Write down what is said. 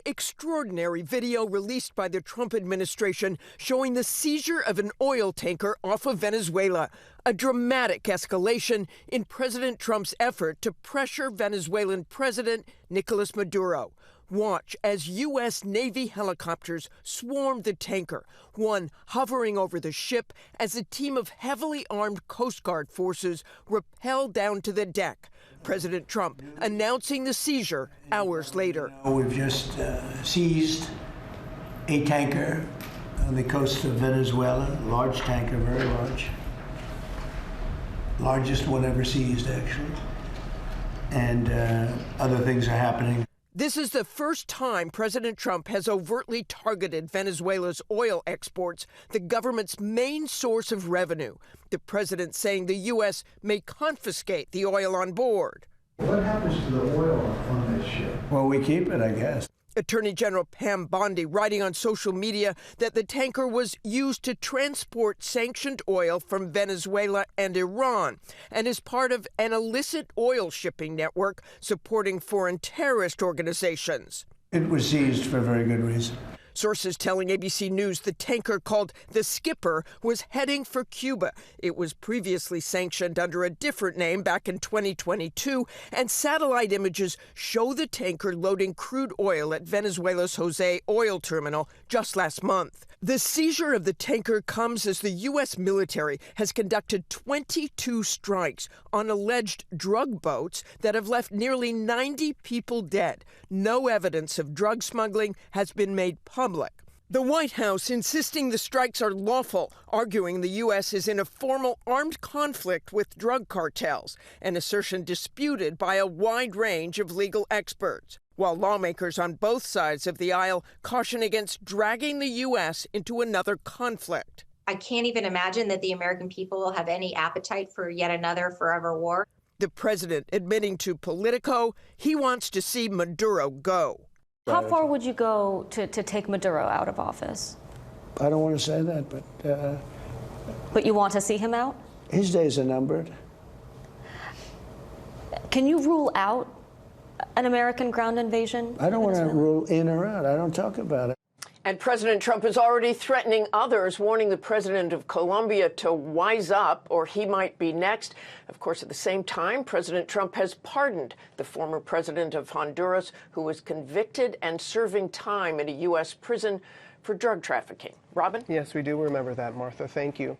Extraordinary video released by the Trump administration showing the seizure of an oil tanker off of Venezuela, a dramatic escalation in President Trump's effort to pressure Venezuelan President Nicolas Maduro. Watch as U.S. Navy helicopters swarmed the tanker, one hovering over the ship as a team of heavily armed Coast Guard forces rappelled down to the deck. President Trump announcing the seizure hours later. We've just seized a tanker on the coast of Venezuela, large tanker, very large. Largest one ever seized, actually. And other things are happening. This is the first time President Trump has overtly targeted Venezuela's oil exports, the government's main source of revenue. The president saying the U.S. may confiscate the oil on board. What happens to the oil on this ship? Well, we keep it, I guess. Attorney General Pam Bondi writing on social media that the tanker was used to transport sanctioned oil from Venezuela and Iran and is part of an illicit oil shipping network supporting foreign terrorist organizations. It was seized for a very good reason. Sources telling ABC News the tanker called the Skipper was heading for Cuba. It was previously sanctioned under a different name back in 2022, and satellite images show the tanker loading crude oil at Venezuela's Jose oil terminal just last month. The seizure of the tanker comes as the U.S. military has conducted 22 strikes on alleged drug boats that have left nearly 90 people dead. No evidence of drug smuggling has been made public. The White House insisting the strikes are lawful, arguing the U.S. is in a formal armed conflict with drug cartels, an assertion disputed by a wide range of legal experts, while lawmakers on both sides of the aisle caution against dragging the U.S. into another conflict. I can't even imagine that the American people will have any appetite for yet another forever war. The president admitting to Politico he wants to see Maduro go. How far would you go to take Maduro out of office? I don't want to say that, but... But you want to see him out? His days are numbered. Can you rule out an American ground invasion? I don't want to rule in or out. I don't talk about it. And President Trump is already threatening others, warning the president of Colombia to wise up or he might be next. Of course, at the same time, President Trump has pardoned the former president of Honduras, who was convicted and serving time in a U.S. prison for drug trafficking. Robin? Yes, we do remember that, Martha. Thank you.